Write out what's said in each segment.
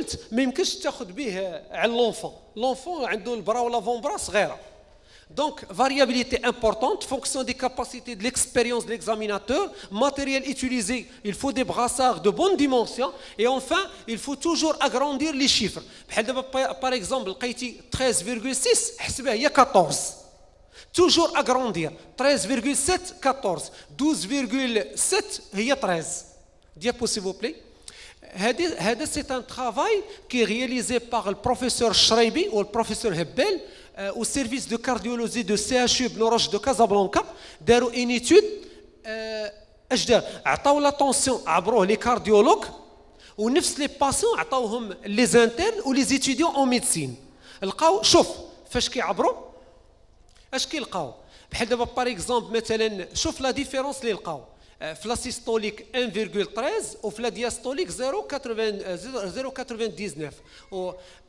ادولت ما يمكنش تاخذ به على لونفون عنده البرا ولا فون برا صغيره. Donc, variabilité importante, fonction des capacités de l'expérience de l'examinateur, matériel utilisé, il faut des brassards de bonne dimension, et enfin, il faut toujours agrandir les chiffres. Par exemple, 13,6, حسبها هي 14. Toujours agrandir. 13,7, 14. 12,7, هي 13. Diapo, s'il vous plaît. C'est un travail qui est réalisé par le professeur Shraibi ou le professeur Hebbel au service de cardiologie de CHU Bnoroche de Casablanca. داروا une étude اش دار عطاو لا طونسيون عبروه لي كارديولوج ونفس لي باسيون عطاوهم لي زانترن ولي زيتيديون اون ميديسين. لقاو شوف فاش كيعبروا اش كيلقاو بحال دابا باغ اكزومبل مثلا شوف لا ديفيرونس اللي لقاو في لا سيستوليك 1.13 وفي لا دياستوليك 0.99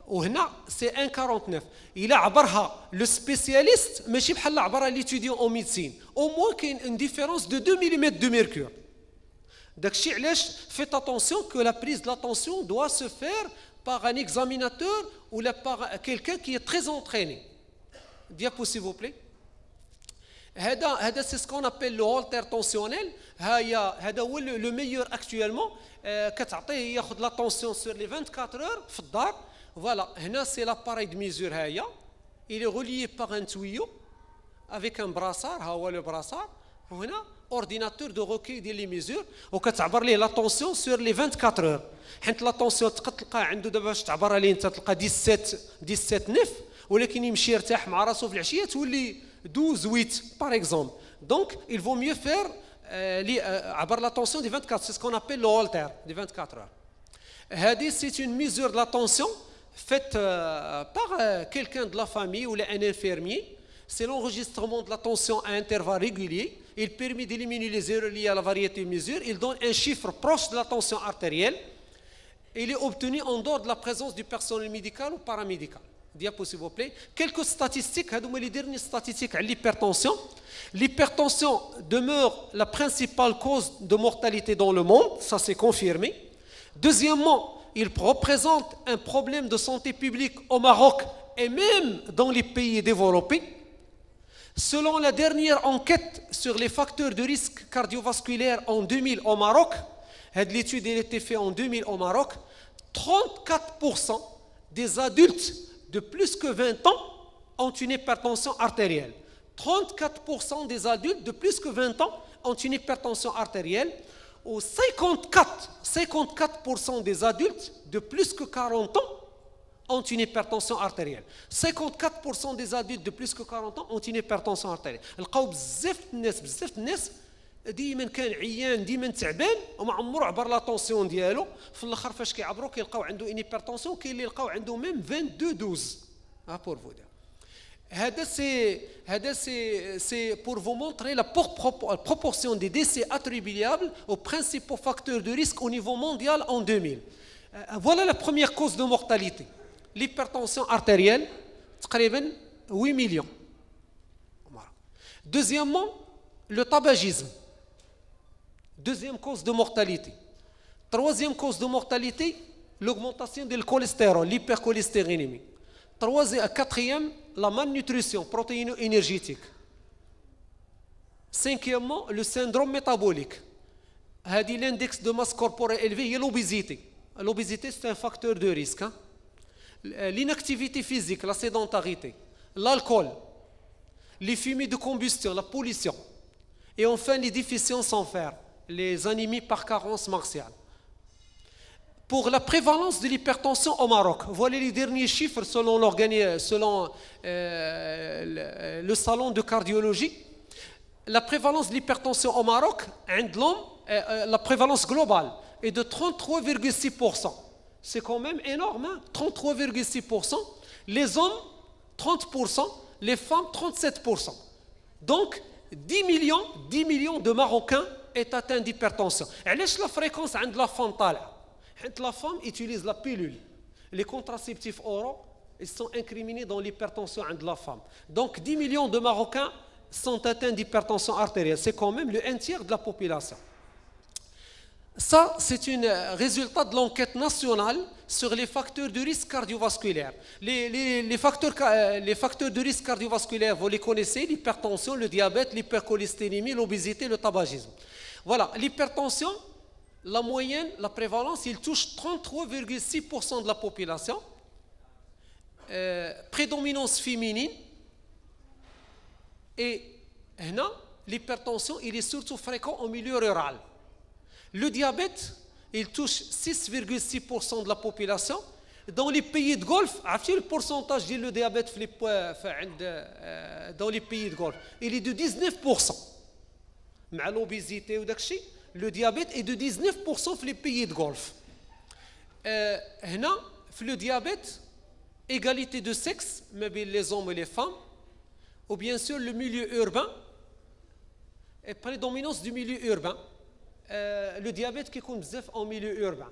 وهنا سي 1.49. الا عبرها لو سبيسياليست ماشي بحال عبرها ليتيديون او ميديسين او موان كاين ان ديفيرونس دو 2 ملم دو ميركور. داكشي علاش فيت اتونسيون كو لا بريز دو لاتونسيون دوا سو فير par un examinateur ou par quelqu'un qui est très entraîné. Diapo, s'il vous plaît. هذا c'est ce qu'on appelle le holter tensionnel. هذا هو le meilleur actuellement. كتعطيه ياخذ la tension sur les 24 heures في الدار. Voilà, هنا c'est l'appareil de mesure هيا. Il est relié par un tuyau avec un brassard. ها هو le brassard. وهنا ordinateur de recueil ديال لي ميزور وكتعبر ليه لا طونسيون سور لي 24 اور. حيت لا طونسيون تلقى عنده دابا باش تعبرها ليه انت تلقى 17 9 ولكن يمشي يرتاح مع راسو في العشيه تولي 12 8 par exemple. Donc il vaut mieux faire عبر la tension des 24. C'est ce qu'on appelle le holter des 24 heures. هذه c'est une mesure de la tension faite par quelqu'un de la famille ou un infirmier. C'est l'enregistrement de la tension à intervalles réguliers. Il permet d'éliminer les erreurs liées à la variété de mesures. Il donne un chiffre proche de la tension artérielle. Il est obtenu en dehors de la présence du personnel médical ou paramédical. Diapo, s'il vous plaît. Quelques statistiques. Les dernières statistiques à l'hypertension. L'hypertension demeure la principale cause de mortalité dans le monde. Ça, c'est confirmé. Deuxièmement, il représente un problème de santé publique au Maroc et même dans les pays développés. Selon la dernière enquête sur les facteurs de risque cardiovasculaire en 2000 au Maroc, l'étude a été faite en 2000 au Maroc, 34% des adultes de plus que 20 ans ont une hypertension artérielle. 34% des adultes de plus que 20 ans ont une hypertension artérielle. Ou 54% des adultes de plus que 40 ans ont une hypertension artérielle. 54% des adultes de plus que 40 ans ont une hypertension artérielle. لقاو بزاف الناس ديما كان عيان ديما تعبان وما عمره عبر لا طونسيون ديالو في الاخر فاش كيعبروا كيلقاو عنده ان هيبرتونسيون كاين اللي لقاو عنده ميم 22 12 pour vous dire. C'est pour vous montrer la proportion des décès attribuables aux principaux facteurs de risque au niveau mondial en 2000. Voilà la première cause de mortalité. L'hypertension artérielle, تقريبا 8 millions. Deuxièmement, le tabagisme. Deuxième cause de mortalité. Troisième cause de mortalité, l'augmentation du cholestérol, l'hypercholestérénémie. Quatrième, la malnutrition protéino-énergétique. Cinquièmement, le syndrome métabolique. L'index de masse corporelle élevé, il y a l'obésité. L'obésité, c'est un facteur de risque. Hein? L'inactivité physique, la sédentarité, l'alcool, les fumées de combustion, la pollution. Et enfin, les déficiences en fer, les anémies par carence martiale. Pour la prévalence de l'hypertension au Maroc, voilà les derniers chiffres selon le salon de cardiologie. La prévalence de l'hypertension au Maroc, la prévalence globale est de 33,6%. C'est quand même énorme, hein? 33,6%. Les hommes, 30%. Les femmes, 37%. Donc, 10 millions de Marocains est atteint d'hypertension. علاش la fréquence عند la femme طالعة؟ حيت la femme utilise la pilule. Les contraceptifs oraux, ils sont incriminés dans l'hypertension عند la femme. Donc 10 millions de Marocains sont atteints d'hypertension artérielle. C'est quand même le 1/3 de la population. Ça, c'est un résultat de l'enquête nationale sur les facteurs de risque cardiovasculaire. Les facteurs de risque cardiovasculaire, vous les connaissez, l'hypertension, le diabète, l'hypercholestérémie, l'obésité, le tabagisme. Voilà, l'hypertension, la moyenne, la prévalence, il touche 33,6% de la population. Prédominance féminine. Et l'hypertension, il est surtout fréquent au milieu rural. Le diabète, il touche 6,6% de la population. Dans les pays de Golfe, le pourcentage de diabète dans les pays de Golfe, il est de 19%. Mais l'obésité ou le diabète est de 19% dans les pays de Golfe. Le diabète, égalité de sexe, les hommes et les femmes, ou bien sûr le milieu urbain, et prédominance du milieu urbain. Le diabète qui يكون بزاف en milieu urbain.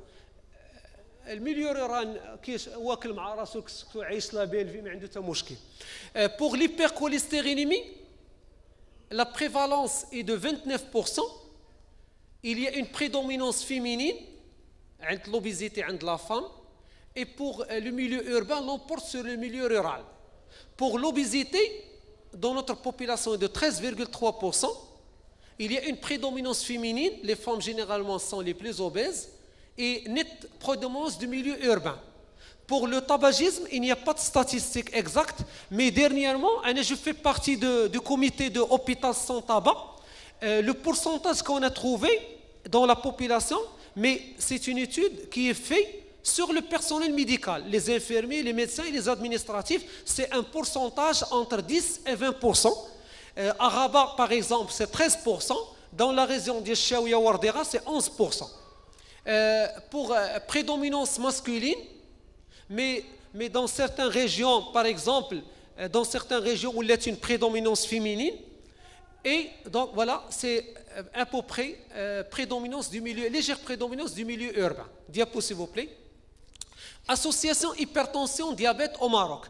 الميليو رورال واكل مع راسو عايش لا بيل في ما عنده حتى مشكل. Pour l'hypercholestérénémie, la prévalence est de 29%. Il y a une prédominance féminine entre l'obésité entre la femme, et pour le milieu urbain l'emporte sur le milieu rural. Pour l'obésité, dans notre population est de 13,3%. Il y a une prédominance féminine, les femmes généralement sont les plus obèses, et nette prédominance du milieu urbain. Pour le tabagisme, il n'y a pas de statistiques exactes, mais dernièrement, je fais partie du comité de hôpital sans tabac. Le pourcentage qu'on a trouvé dans la population, mais c'est une étude qui est faite sur le personnel médical, les infirmiers, les médecins et les administratifs, c'est un pourcentage entre 10 et 20%. À Rabat, par exemple, c'est 13%. Dans la région de Chaouia Wardera, c'est 11%. Pour prédominance masculine, mais dans certaines régions, par exemple, dans certaines régions où il y a une prédominance féminine, et donc voilà, c'est à peu près légère prédominance du milieu urbain. Diapo, s'il vous plaît. Association hypertension diabète au Maroc.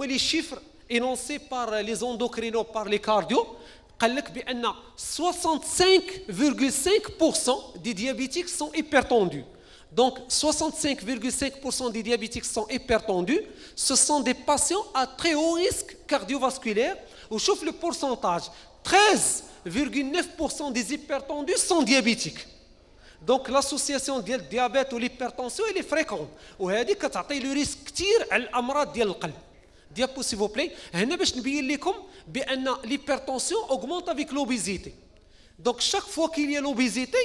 Les chiffres énoncés par les endocrinos, par les cardio, 65,5% des diabétiques sont hypertendus. Donc 65,5% des diabétiques sont hypertendus. Ce sont des patients à très haut risque cardiovasculaire. On chauffe le pourcentage. 13,9% des hypertendus sont diabétiques. Donc l'association du diabète ou l'hypertension elle est fréquente. وهذه كتعطي le risque كثير على الامراض ديال القلب. Diapo, s'il vous plaît. هنا باش نبين لكم بان l'hypertension augmente avec l'obésité. Donc chaque fois qu'il y a l'obésité,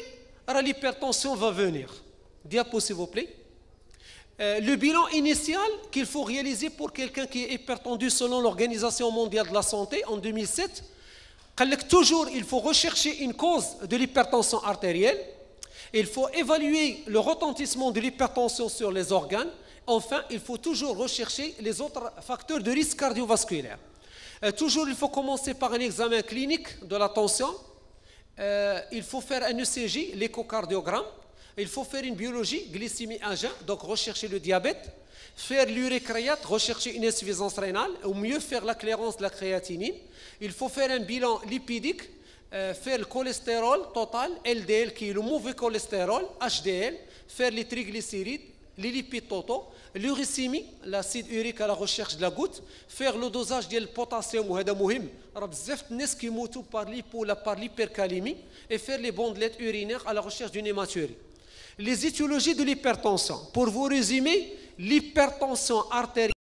l'hypertension va venir. Diapo, s'il vous plaît. Le bilan initial qu'il faut réaliser pour quelqu'un qui est hypertendu selon l'Organisation mondiale de la santé en 2007, toujours il faut rechercher une cause de l'hypertension artérielle. Il faut évaluer le retentissement de l'hypertension sur les organes. Enfin, il faut toujours rechercher les autres facteurs de risque cardiovasculaire. Toujours, il faut commencer par un examen clinique de la tension. Il faut faire un ECG, l'échocardiogramme. Il faut faire une biologie, glycémie à jeun, donc rechercher le diabète. Faire l'urécréate, rechercher une insuffisance rénale, ou mieux faire la clairance de la créatinine. Il faut faire un bilan lipidique. Faire le cholestérol total, LDL qui est le mauvais cholestérol, HDL, faire les triglycérides, les lipides totaux, l'uricémie, l'acide urique à la recherche de la goutte, faire le dosage du potassium, وهذا مهم، راه بزاف الناس كيموتوا par l'hypercalémie, et faire les bandelettes urinaires à la recherche d'une hématurie. Les étiologies de l'hypertension. Pour vous résumer, l'hypertension artérielle